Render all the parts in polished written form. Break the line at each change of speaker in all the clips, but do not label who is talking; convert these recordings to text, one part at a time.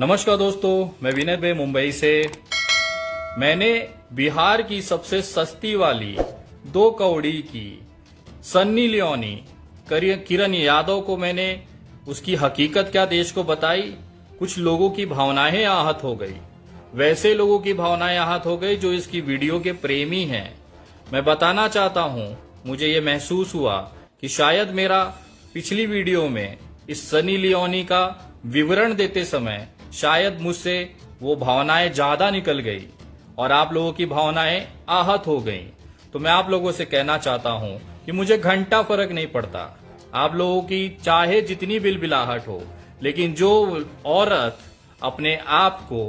नमस्कार दोस्तों, मैं विनय भाई मुंबई से। मैंने बिहार की सबसे सस्ती वाली 2 कौड़ी की सन्नी लियोनी किरण यादव को मैंने उसकी हकीकत क्या देश को बताई। कुछ लोगों की भावनाएं आहत हो गई, वैसे लोगों की भावनाएं आहत हो गई जो इसकी वीडियो के प्रेमी हैं। मैं बताना चाहता हूं, मुझे ये महसूस हुआ कि शायद मेरा पिछली वीडियो में इस सनी लियोनी का विवरण देते समय शायद मुझसे वो भावनाएं ज्यादा निकल गई और आप लोगों की भावनाएं आहत हो गई। तो मैं आप लोगों से कहना चाहता हूं कि मुझे घंटा फर्क नहीं पड़ता, आप लोगों की चाहे जितनी बिलबिलाहट हो, लेकिन जो औरत अपने आप को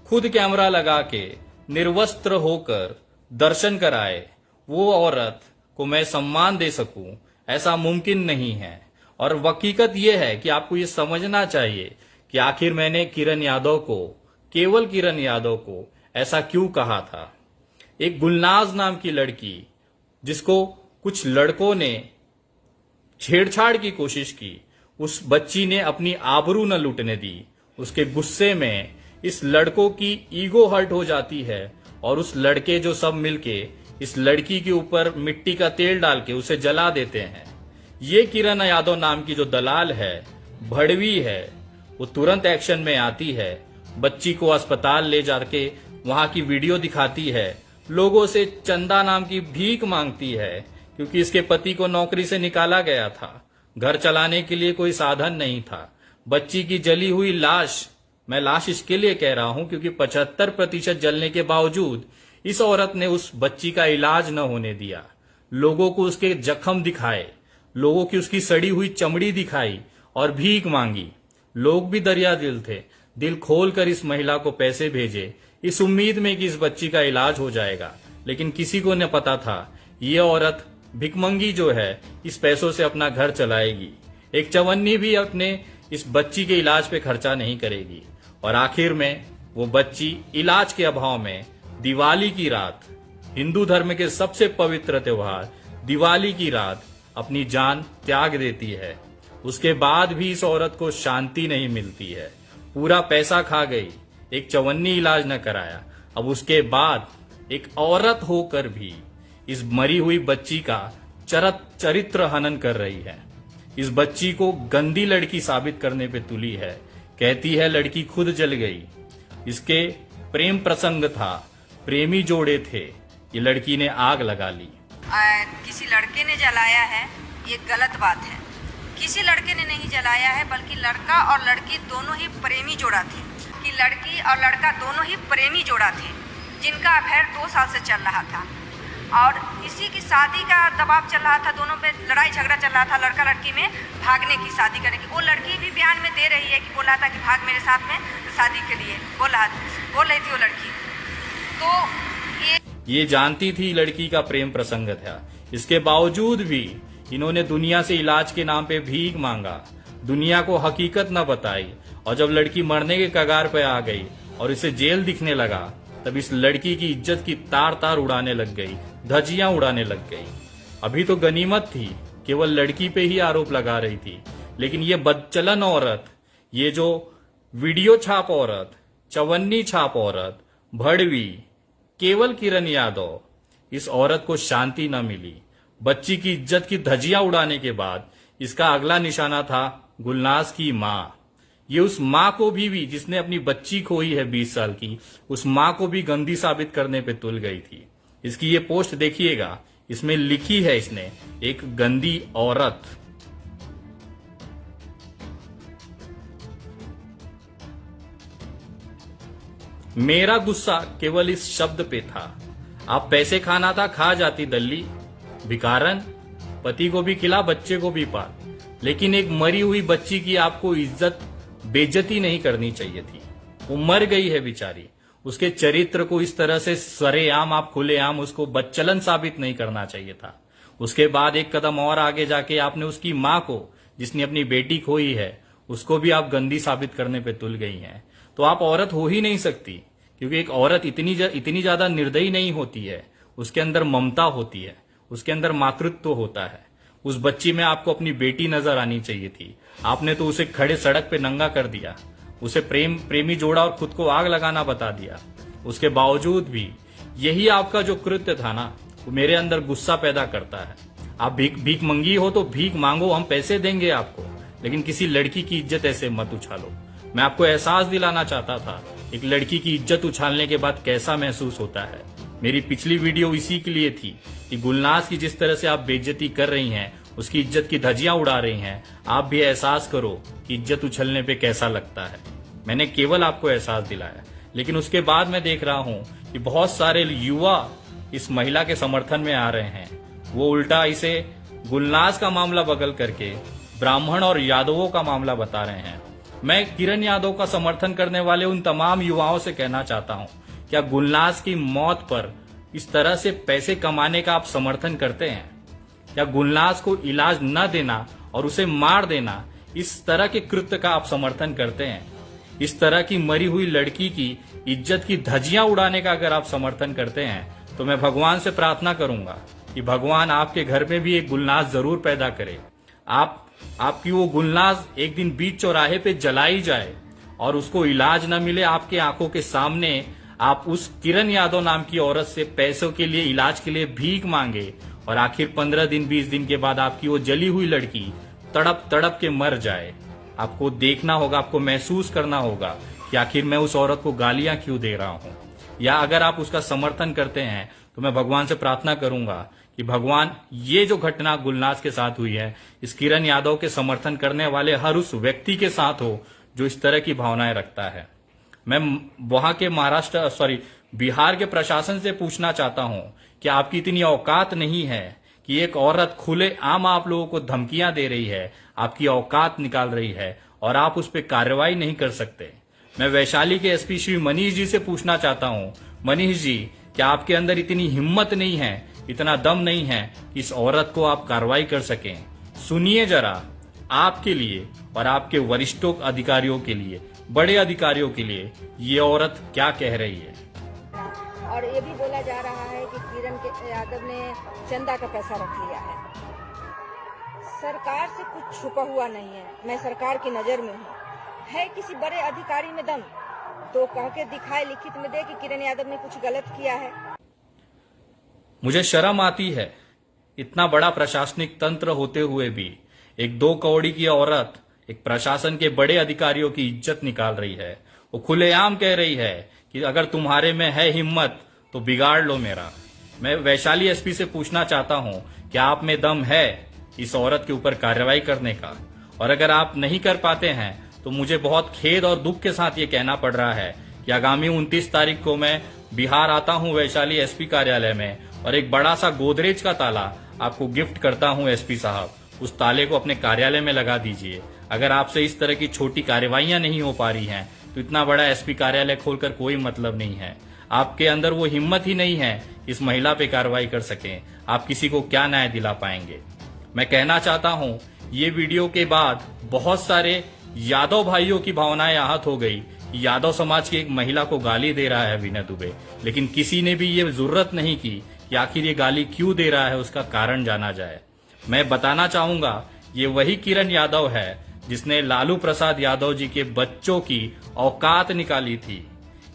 खुद कैमरा लगा के निर्वस्त्र होकर दर्शन कराए, वो औरत को मैं सम्मान दे सकूं, ऐसा मुमकिन नहीं है। और हकीकत यह है कि आपको ये समझना चाहिए कि आखिर मैंने किरण यादव को, केवल किरण यादव को ऐसा क्यों कहा था। एक गुलनाज नाम की लड़की, जिसको कुछ लड़कों ने छेड़छाड़ की कोशिश की, उस बच्ची ने अपनी आबरू न लूटने दी। उसके गुस्से में इस लड़कों की ईगो हर्ट हो जाती है और उस लड़के जो सब मिलके इस लड़की के ऊपर मिट्टी का तेल डाल के उसे जला देते हैं। ये किरण यादव नाम की जो दलाल है, भड़वी है, वो तुरंत एक्शन में आती है, बच्ची को अस्पताल ले जाके वहां की वीडियो दिखाती है, लोगों से चंदा नाम की भीख मांगती है, क्योंकि इसके पति को नौकरी से निकाला गया था, घर चलाने के लिए कोई साधन नहीं था। बच्ची की जली हुई लाश, मैं लाश इसके लिए कह रहा हूं क्योंकि 75% जलने के बावजूद इस औरत ने उस बच्ची का इलाज न होने दिया, लोगों को उसके जख्म दिखाए, लोगों की उसकी सड़ी हुई चमड़ी दिखाई और भीख मांगी। लोग भी दरिया दिल थे, दिल खोलकर इस महिला को पैसे भेजे इस उम्मीद में कि इस बच्ची का इलाज हो जाएगा, लेकिन किसी को न पता था ये औरत भिकमंगी जो है इस पैसों से अपना घर चलाएगी, एक चवन्नी भी अपने इस बच्ची के इलाज पे खर्चा नहीं करेगी। और आखिर में वो बच्ची इलाज के अभाव में दिवाली की रात, हिंदू धर्म के सबसे पवित्र त्योहार दिवाली की रात अपनी जान त्याग देती है। उसके बाद भी इस औरत को शांति नहीं मिलती है, पूरा पैसा खा गई, एक चवन्नी इलाज न कराया। अब उसके बाद एक औरत होकर भी इस मरी हुई बच्ची का चरित्र हनन कर रही है। इस बच्ची को गंदी लड़की साबित करने पे तुली है, कहती है लड़की खुद जल गई। इसके प्रेम प्रसंग था, प्रेमी जोड़े थे, ये लड़की ने आग लगा ली।
किसी लड़के ने जलाया है, ये गलत बात है। किसी लड़के ने नहीं जलाया है, बल्कि लड़का और लड़की दोनों ही प्रेमी जोड़ा थे, कि लड़की और लड़का दोनों ही प्रेमी जोड़ा थे, जिनका अफेयर 2 साल से चल रहा था और इसी की शादी का दबाव चल रहा था। दोनों पे लड़ाई झगड़ा चल रहा था, लड़का लड़की में भागने की, शादी करने की। वो लड़की भी बयान में दे रही है कि बोला था कि भाग मेरे साथ में शादी के लिए, बोल रही थी वो लड़की। तो
ये जानती थी लड़की का प्रेम प्रसंग था, इसके बावजूद भी इन्होंने दुनिया से इलाज के नाम पे भीख मांगा, दुनिया को हकीकत न बताई। और जब लड़की मरने के कगार पे आ गई और इसे जेल दिखने लगा, तब इस लड़की की इज्जत की तार तार उड़ाने लग गई, धज्जियां उड़ाने लग गई। अभी तो गनीमत थी, केवल लड़की पे ही आरोप लगा रही थी, लेकिन ये बदचलन औरत, ये जो वीडियो छाप औरत, चवन्नी छाप औरत, भड़वी, केवल किरण यादव, इस औरत को शांति न मिली। बच्ची की इज्जत की धज्जियां उड़ाने के बाद इसका अगला निशाना था गुलनाज की मां। ये उस मां को भी जिसने अपनी बच्ची खोई है 20 साल की, उस मां को भी गंदी साबित करने पे तुल गई थी। इसकी ये पोस्ट देखिएगा, इसमें लिखी है इसने, एक गंदी औरत। मेरा गुस्सा केवल इस शब्द पे था, आप पैसे खाना था खा जाती दल्ली, भिखारन, पति को भी खिला बच्चे को भी पाल, लेकिन एक मरी हुई बच्ची की आपको इज्जत बेइज्जती नहीं करनी चाहिए थी। वो मर गई है बेचारी, उसके चरित्र को इस तरह से सरेआम, आप खुलेआम उसको बदचलन साबित नहीं करना चाहिए था। उसके बाद एक कदम और आगे जाके आपने उसकी मां को, जिसने अपनी बेटी खोई है, उसको भी आप गंदी साबित करने पे तुल गई हैं। तो आप औरत हो ही नहीं सकती, क्योंकि एक औरत इतनी ज्यादा निर्दयी नहीं होती है, उसके अंदर ममता होती है, उसके अंदर मातृत्व होता है। उस बच्ची में आपको अपनी बेटी नजर आनी चाहिए थी, आपने तो उसे खड़े सड़क पे नंगा कर दिया। उसे प्रेमी जोड़ा और खुद को आग लगाना बता दिया। उसके बावजूद भी यही आपका जो कृत्य था ना, वो मेरे अंदर गुस्सा पैदा करता है। आप भीख मंगी हो तो भीख मांगो, हम पैसे देंगे आपको, लेकिन किसी लड़की की इज्जत ऐसे मत उछालो। मैं आपको एहसास दिलाना चाहता था एक लड़की की इज्जत उछालने के बाद कैसा महसूस होता है। मेरी पिछली वीडियो इसी के लिए थी कि गुलनाज की जिस तरह से आप बेइज्जती कर रही हैं, उसकी इज्जत की धज्जियां उड़ा रही हैं, आप भी एहसास करो कि इज्जत उछलने पे कैसा लगता है। मैंने केवल आपको एहसास दिलाया, लेकिन उसके बाद मैं देख रहा हूं कि बहुत सारे युवा इस महिला के समर्थन में आ रहे हैं। वो उल्टा इसे गुलनाज का मामला बगल करके ब्राह्मण और यादवों का मामला बता रहे हैं। मैं किरण यादव का समर्थन करने वाले उन तमाम युवाओं से कहना चाहता हूं, क्या गुलनाज की मौत पर इस तरह से पैसे कमाने का आप समर्थन करते हैं? क्या गुलनाज को इलाज न देना और उसे मार देना, इस तरह के कृत्य का आप समर्थन करते हैं? इस तरह की मरी हुई लड़की की इज्जत की धज्जियां उड़ाने का अगर आप समर्थन करते हैं, तो मैं भगवान से प्रार्थना करूंगा कि भगवान आपके घर में भी एक गुलनाज जरूर पैदा करे। आपकी वो गुलनाज एक दिन बीच चौराहे पे जलाई जाए और उसको इलाज न मिले, आपके आंखों के सामने आप उस किरण यादव नाम की औरत से पैसों के लिए, इलाज के लिए भीख मांगे और आखिर 15 दिन 20 दिन के बाद आपकी वो जली हुई लड़की तड़प तड़प के मर जाए। आपको देखना होगा, आपको महसूस करना होगा कि आखिर मैं उस औरत को गालियां क्यों दे रहा हूं। या अगर आप उसका समर्थन करते हैं तो मैं भगवान से प्रार्थना करूंगा कि भगवान ये जो घटना गुलनाज के साथ हुई है, इस किरण यादव के समर्थन करने वाले हर उस व्यक्ति के साथ हो जो इस तरह की भावनाएं रखता है। मैं वहां के बिहार के प्रशासन से पूछना चाहता हूं कि आपकी इतनी औकात नहीं है कि एक औरत खुले आम आप लोगों को धमकियां दे रही है, आपकी औकात निकाल रही है और आप उस पर कार्रवाई नहीं कर सकते। मैं वैशाली के एसपी श्री मनीष जी से पूछना चाहता हूं, मनीष जी, क्या आपके अंदर इतनी हिम्मत नहीं है, इतना दम नहीं है कि इस औरत को आप कार्रवाई कर सकें? सुनिए जरा, आपके लिए और आपके वरिष्ठों अधिकारियों के लिए, बड़े अधिकारियों के लिए ये औरत क्या कह रही है।
और ये भी बोला जा रहा है कि किरण यादव ने चंदा का पैसा रख लिया है। सरकार से कुछ छुपा हुआ नहीं है, मैं सरकार की नजर में हूँ। है किसी बड़े अधिकारी में दम तो कह के दिखाए, लिखित में दे कि किरण यादव ने कुछ गलत किया है।
मुझे शर्म आती है, इतना बड़ा प्रशासनिक तंत्र होते हुए भी एक 2 कौड़ी की औरत एक प्रशासन के बड़े अधिकारियों की इज्जत निकाल रही है। वो खुलेआम कह रही है कि अगर तुम्हारे में है हिम्मत तो बिगाड़ लो मेरा। मैं वैशाली एसपी से पूछना चाहता हूं कि आप में दम है इस औरत के ऊपर कार्रवाई करने का, और अगर आप नहीं कर पाते हैं तो मुझे बहुत खेद और दुख के साथ ये कहना पड़ रहा है कि आगामी 29 तारीख को मैं बिहार आता हूं वैशाली एसपी कार्यालय में, और एक बड़ा सा गोदरेज का ताला आपको गिफ्ट करता हूं एसपी साहब। उस ताले को अपने कार्यालय में लगा दीजिए। अगर आपसे इस तरह की छोटी कार्रवाइयां नहीं हो पा रही हैं तो इतना बड़ा एसपी कार्यालय खोलकर कोई मतलब नहीं है। आपके अंदर वो हिम्मत ही नहीं है इस महिला पे कार्रवाई कर सकें। आप किसी को क्या न्याय दिला पाएंगे? मैं कहना चाहता हूं, ये वीडियो के बाद बहुत सारे यादव भाइयों की भावनाएं आहत हो गई। यादव समाज की एक महिला को गाली दे रहा है विनय दुबे, लेकिन किसी ने भी ये जरूरत नहीं की कि आखिर ये गाली क्यों दे रहा है, उसका कारण जाना जाए। मैं बताना चाहूंगा, ये वही किरण यादव है जिसने लालू प्रसाद यादव जी के बच्चों की औकात निकाली थी।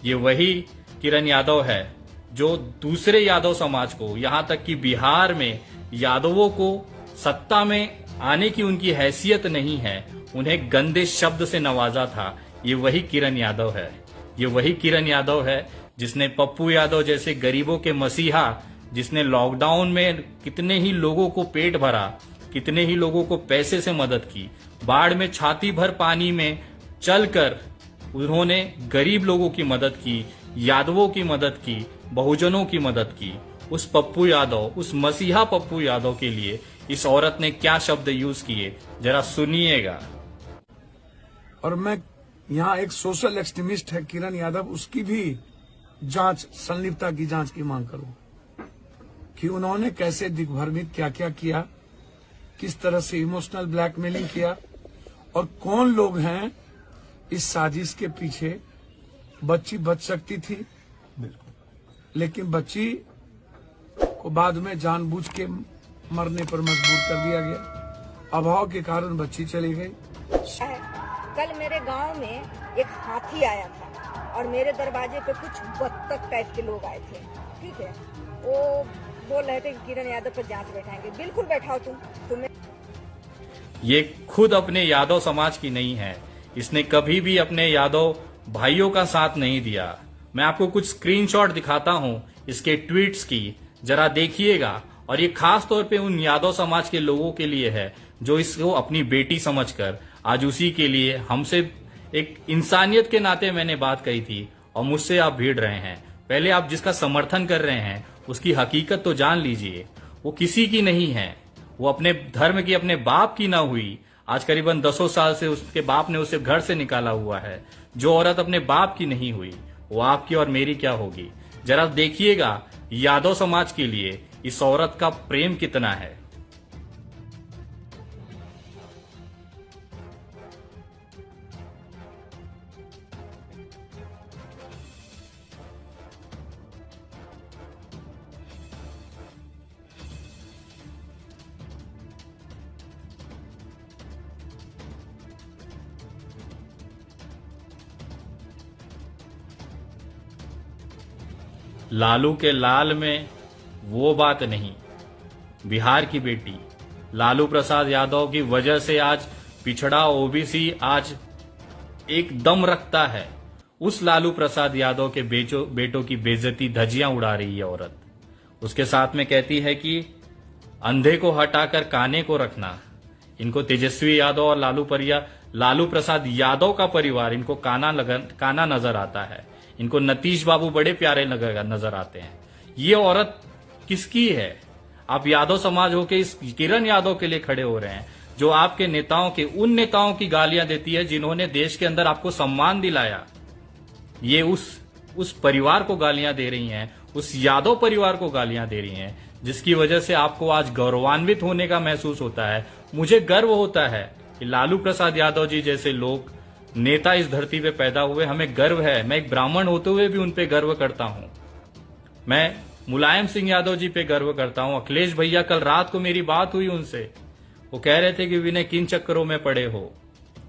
ये वही किरण यादव है जो दूसरे यादव समाज को, यहां तक कि बिहार में यादवों को सत्ता में आने की उनकी हैसियत नहीं है, उन्हें गंदे शब्द से नवाजा था। ये वही किरण यादव है। ये वही किरण यादव है जिसने पप्पू यादव जैसे गरीबों के मसीहा, जिसने लॉकडाउन में कितने ही लोगों को पेट भरा, कितने ही लोगों को पैसे से मदद की, बाढ़ में छाती भर पानी में चलकर उन्होंने गरीब लोगों की मदद की, यादवों की मदद की, बहुजनों की मदद की। उस पप्पू यादव, उस मसीहा पप्पू यादव के लिए इस औरत ने क्या शब्द यूज किए, जरा सुनिएगा।
और मैं यहाँ एक सोशल एक्सट्रीमिस्ट है किरण यादव, उसकी भी जांच, संलिप्तता की जांच की मांग करूं कि उन्होंने कैसे दिग्भ्रमित क्या क्या किया, किस तरह से इमोशनल ब्लैकमेलिंग किया, और कौन लोग हैं इस साजिश के पीछे। बच्ची बच सकती थी, लेकिन बच्ची को बाद में जानबूझ के मरने पर मजबूर कर दिया गया। अभाव के कारण बच्ची चली गई।
कल मेरे गांव में एक हाथी आया था और मेरे दरवाजे पे कुछ बत्तख टाइप के लोग आए थे, ठीक है। वो बोल रहे थे कि किरण यादव पर जांच बैठाएंगे। बिल्कुल बैठाओ तुम्हें।
ये खुद अपने यादव समाज की नहीं है, इसने कभी भी अपने यादव भाइयों का साथ नहीं दिया। मैं आपको कुछ स्क्रीनशॉट दिखाता हूं इसके ट्वीट्स की, जरा देखिएगा। और ये खास तौर पे उन यादव समाज के लोगों के लिए है जो इसको अपनी बेटी समझकर आज उसी के लिए हमसे एक इंसानियत के नाते मैंने बात कही थी और मुझसे आप भिड़ रहे हैं। पहले आप जिसका समर्थन कर रहे हैं उसकी हकीकत तो जान लीजिए। वो किसी की नहीं है, वो अपने धर्म की, अपने बाप की ना हुई। आज करीबन 10 साल से उसके बाप ने उसे घर से निकाला हुआ है। जो औरत अपने बाप की नहीं हुई वो आपकी और मेरी क्या होगी। जरा देखिएगा यादव समाज के लिए इस औरत का प्रेम कितना है। लालू के लाल में वो बात नहीं। बिहार की बेटी लालू प्रसाद यादव की वजह से आज पिछड़ा ओबीसी आज एक दम रखता है। उस लालू प्रसाद यादव के बेटों की बेइज्जती धज्जियां उड़ा रही है औरत। उसके साथ में कहती है कि अंधे को हटाकर काने को रखना। इनको तेजस्वी यादव और लालू प्रसाद यादव का परिवार इनको काना नजर आता है। इनको नीतीश बाबू बड़े प्यारे नजर आते हैं। ये औरत किसकी है? आप यादव समाज होके इस किरण यादव के लिए खड़े हो रहे हैं, जो आपके उन नेताओं की गालियां देती है जिन्होंने देश के अंदर आपको सम्मान दिलाया। ये उस परिवार को गालियां दे रही हैं, उस यादव परिवार को गालियां दे रही हैं, जिसकी वजह से आपको आज गौरवान्वित होने का महसूस होता है। मुझे गर्व होता है कि लालू प्रसाद यादव जी जैसे लोग नेता इस धरती पे पैदा हुए। हमें गर्व है। मैं एक ब्राह्मण होते हुए भी उन पे गर्व करता हूं। मैं मुलायम सिंह यादव जी पे गर्व करता हूं। अखिलेश भैया, कल रात को मेरी बात हुई उनसे, वो कह रहे थे कि विनय किन चक्करों में पड़े हो।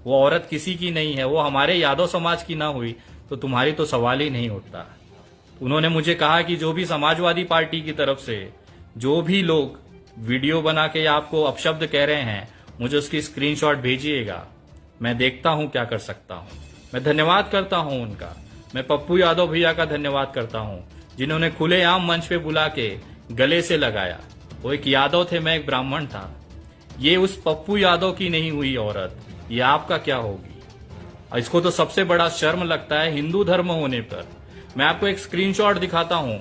वो औरत किसी की नहीं है, वो हमारे यादव समाज की ना हुई तो तुम्हारी तो सवाल ही नहीं उठता। उन्होंने मुझे कहा कि जो भी समाजवादी पार्टी की तरफ से जो भी लोग वीडियो बना के आपको अपशब्द कह रहे हैं, मुझे उसकी स्क्रीनशॉट भेजिएगा। मैं देखता हूं क्या कर सकता हूं। मैं धन्यवाद करता हूं उनका। मैं पप्पू यादव भैया का धन्यवाद करता हूं जिन्होंने खुलेआम मंच पे बुला के गले से लगाया। वो एक यादव थे, मैं एक ब्राह्मण था। ये उस पप्पू यादव की नहीं हुई औरत, ये आपका क्या होगी? और इसको तो सबसे बड़ा शर्म लगता है हिंदू धर्म होने पर। मैं आपको एक स्क्रीनशॉट दिखाता हूं।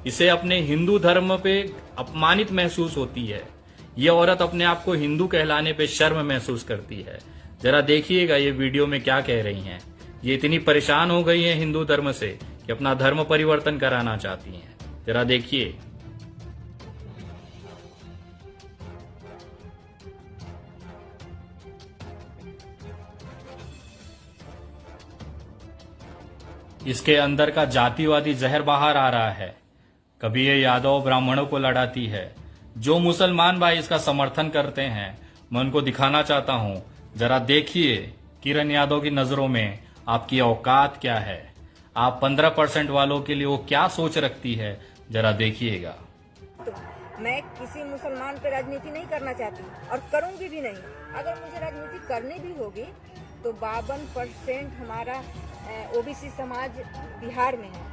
इसे अपने हिंदू धर्म पे अपमानित महसूस होती है। ये औरत अपने आप को हिंदू कहलाने पे शर्म महसूस करती है। जरा देखिएगा ये वीडियो में क्या कह रही हैं। ये इतनी परेशान हो गई हैं हिंदू धर्म से कि अपना धर्म परिवर्तन कराना चाहती हैं। जरा देखिए। इसके अंदर का जातिवादी जहर बाहर आ रहा है। कभी ये यादव ब्राह्मणों को लड़ाती है। जो मुसलमान भाई इसका समर्थन करते हैं, मैं उनको दिखाना चाहता हूं। जरा देखिए किरण यादव की नजरों में आपकी औकात क्या है। आप 15% वालों के लिए वो क्या सोच रखती है, जरा देखिएगा।
मैं किसी मुसलमान पे राजनीति नहीं करना चाहती और करूंगी भी नहीं। अगर मुझे राजनीति करनी भी होगी तो 52% हमारा ओबीसी समाज बिहार में है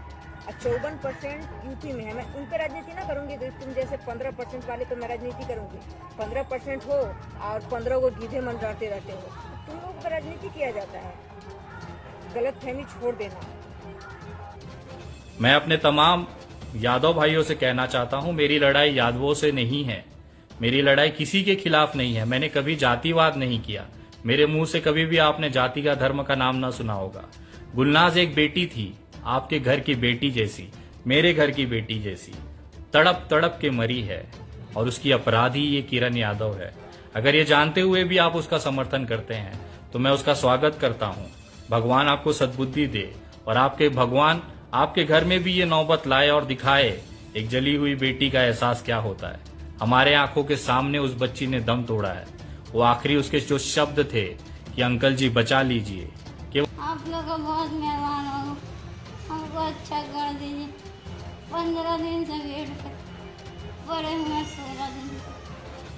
और 54% यूपी में है। मैं उन पे राजनीति ना करूंगी। तो तुम जैसे 15% वाले तो मैं राजनीति करूंगी। 15% हो और 15 को गीधे मन डरते रहते हो। तुम लोग पर राजनीति किया जाता है। गलतफहमी छोड़ देना।
मैं अपने तमाम यादव भाइयों से कहना चाहता हूं, मेरी लड़ाई यादवों से नहीं है। मेरी लड़ाई किसी के खिलाफ नहीं है। मैंने कभी जातिवाद नहीं किया। मेरे मुंह से कभी भी आपने जाति का धर्म का नाम ना सुना होगा। गुलनाज एक बेटी थी, आपके घर की बेटी जैसी, मेरे घर की बेटी जैसी, तड़प तड़प के मरी है और उसकी अपराधी ये किरण यादव है। अगर ये जानते हुए भी आप उसका समर्थन करते हैं तो मैं उसका स्वागत करता हूं। भगवान आपको सद्बुद्धि दे और भगवान आपके घर में भी ये नौबत लाए और दिखाए एक जली हुई बेटी का एहसास क्या होता है। हमारे आंखों के सामने उस बच्ची ने दम तोड़ा है। वो आखिरी उसके जो शब्द थे कि अंकल जी बचा लीजिए, कि
आप लोग का बहुत मेहरबान हो, हमको अच्छा कर दीजिए। 15 दिन से वेट कर पड़े हुए, 16 दिन से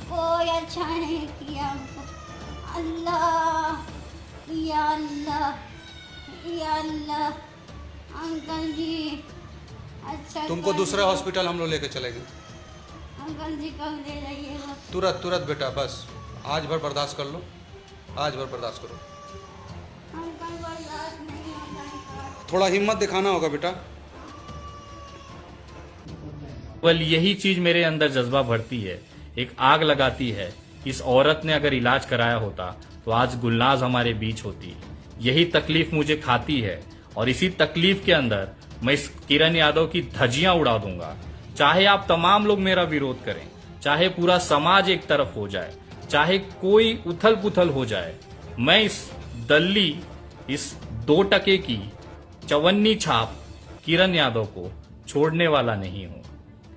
कोई अच्छा नहीं किया हमको। अल्लाह या अल्लाह या अल्लाह, अंकल जी अच्छा
तुमको
कर
दूसरे
दीजिए।
हॉस्पिटल हम लोग लेके चलेंगे।
अंकल जी कब ले जाइएगा?
तुरंत बेटा, बस आज भर बर्दाश्त कर लो, आज भर बर्दाश्त करो।
अंकल बर्दाश्त नहीं होता है।
थोड़ा हिम्मत दिखाना होगा बेटा।
केवल यही चीज मेरे अंदर जज्बा भरती है, एक आग लगाती है। इस औरत ने अगर इलाज कराया होता तो आज गुलनाज हमारे बीच होती। यही तकलीफ मुझे खाती है और इसी तकलीफ के अंदर मैं इस किरण यादव की धज्जियां उड़ा दूंगा। चाहे आप तमाम लोग मेरा विरोध करें, चाहे पूरा समाज एक तरफ हो जाए, चाहे कोई उथल पुथल हो जाए, मैं इस दल्ली, इस 2 टके की चवन्नी छाप किरण यादव को छोड़ने वाला नहीं हूं।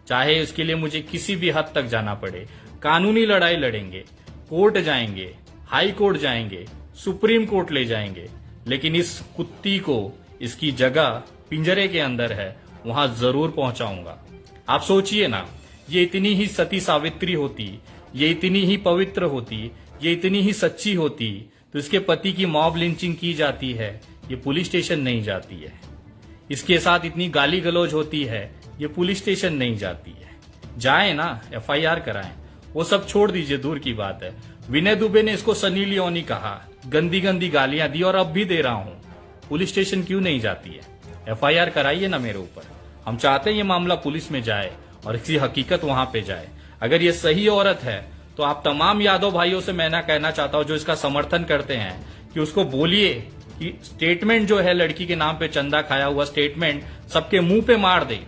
चाहे इसके लिए मुझे किसी भी हद तक जाना पड़े, कानूनी लड़ाई लड़ेंगे, कोर्ट जाएंगे, हाई कोर्ट जाएंगे, सुप्रीम कोर्ट ले जाएंगे, लेकिन इस कुत्ती को इसकी जगह पिंजरे के अंदर है, वहां जरूर पहुंचाऊंगा। आप सोचिए ना, ये इतनी ही सती सावित्री होती, ये इतनी ही पवित्र होती, ये इतनी ही सच्ची होती, तो इसके पति की मॉब लिंचिंग की जाती है, ये पुलिस स्टेशन नहीं जाती है। इसके साथ इतनी गाली गलौज होती है, ये पुलिस स्टेशन नहीं जाती है। जाए ना, FIR कराएं। वो सब छोड़ दीजिए, दूर की बात है। विनय दुबे ने इसको सनी लियोनी कहा, गंदी गंदी गालियां दी और अब भी दे रहा हूं। पुलिस स्टेशन क्यों नहीं जाती है? FIR कराइए ना मेरे ऊपर। हम चाहते हैं ये मामला पुलिस में जाए और इसकी हकीकत वहां पे जाए। अगर ये सही औरत है तो आप तमाम यादव भाइयों से मैं ना कहना चाहता हूं जो इसका समर्थन करते हैं कि उसको बोलिए कि स्टेटमेंट जो है लड़की के नाम पे चंदा खाया हुआ स्टेटमेंट सबके मुंह पे मार दे,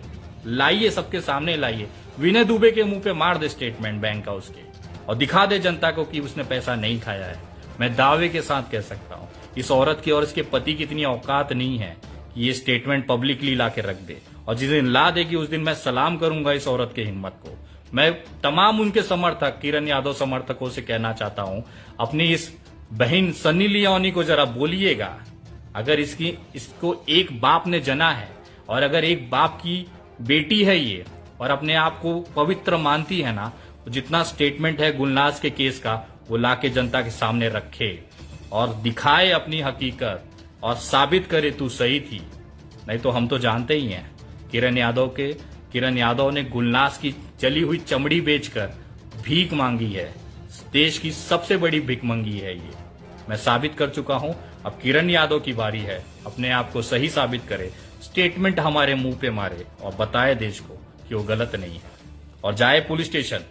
लाइए, सबके सामने लाइए। विनय दुबे के मुंह पे मार दे स्टेटमेंट बैंक का उसके, और दिखा दे जनता को कि उसने पैसा नहीं खाया है। मैं दावे के साथ कह सकता हूं इस औरत की और इसके पति की इतनी औकात नहीं है कि ये स्टेटमेंट पब्लिकली ला के रख दे, और जिस दिन ला देगी उस दिन मैं सलाम करूंगा इस औरत की हिम्मत को। मैं तमाम उनके समर्थक, किरण यादव समर्थकों से कहना चाहता हूं, अपनी इस बहन सनी लियोनी को जरा बोलिएगा, अगर इसको एक बाप ने जना है और अगर एक बाप की बेटी है ये और अपने आप को पवित्र मानती है ना, तो जितना स्टेटमेंट है गुलनाज के केस का वो लाके जनता के सामने रखे और दिखाए अपनी हकीकत और साबित करे तू सही थी। नहीं तो हम तो जानते ही हैं किरण यादव ने गुलनाज की जली हुई चमड़ी बेचकर भीख मांगी है। देश की सबसे बड़ी भिखमंगी है ये, मैं साबित कर चुका हूं। अब किरण यादव की बारी है, अपने आप को सही साबित करे, स्टेटमेंट हमारे मुंह पे मारे और बताए देश को कि वो गलत नहीं है, और जाए पुलिस स्टेशन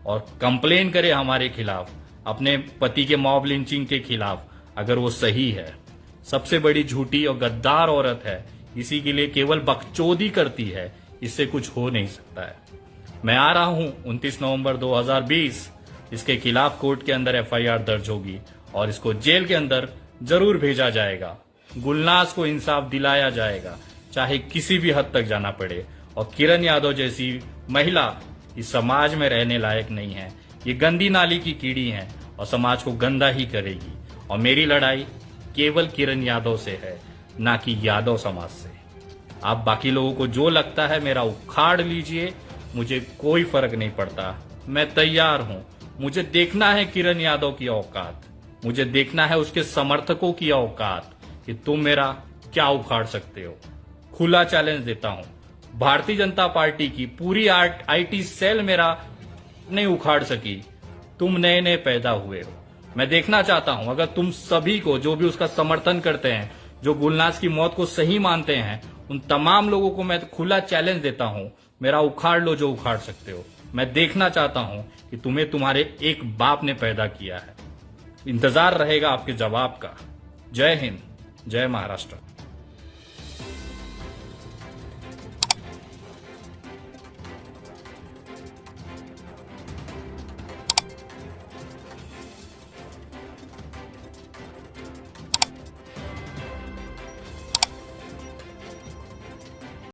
और कंप्लेन करे हमारे खिलाफ, अपने पति के मॉब लिंचिंग के खिलाफ, अगर वो सही है। सबसे बड़ी झूठी और गद्दार औरत है, इसी के लिए केवल बकचोदी करती है, इससे कुछ हो नहीं सकता है। मैं आ रहा हूं 29 नवंबर 2020, इसके खिलाफ कोर्ट के अंदर FIR दर्ज होगी और इसको जेल के अंदर जरूर भेजा जाएगा। गुलनाज को इंसाफ दिलाया जाएगा, चाहे किसी भी हद तक जाना पड़े। और किरण यादव जैसी महिला इस समाज में रहने लायक नहीं है, ये गंदी नाली की कीड़ी है और समाज को गंदा ही करेगी। और मेरी लड़ाई केवल किरण यादव से है, ना कि यादव समाज से। आप बाकी लोगों को जो लगता है मेरा उखाड़ लीजिए, मुझे कोई फर्क नहीं पड़ता, मैं तैयार हूं। मुझे देखना है किरण यादव की औकात, मुझे देखना है उसके समर्थकों की औकात कि तुम मेरा क्या उखाड़ सकते हो। खुला चैलेंज देता हूं, भारतीय जनता पार्टी की पूरी IT सेल मेरा नहीं उखाड़ सकी, तुम नए नए पैदा हुए हो। मैं देखना चाहता हूं अगर तुम सभी को, जो भी उसका समर्थन करते हैं, जो गुलनाज की मौत को सही मानते हैं, उन तमाम लोगों को मैं खुला चैलेंज देता हूं, मेरा उखाड़ लो जो उखाड़ सकते हो। मैं देखना चाहता हूं कि तुम्हें तुम्हारे एक बाप ने पैदा किया है। इंतजार रहेगा आपके जवाब का। जय हिंद, जय महाराष्ट्र।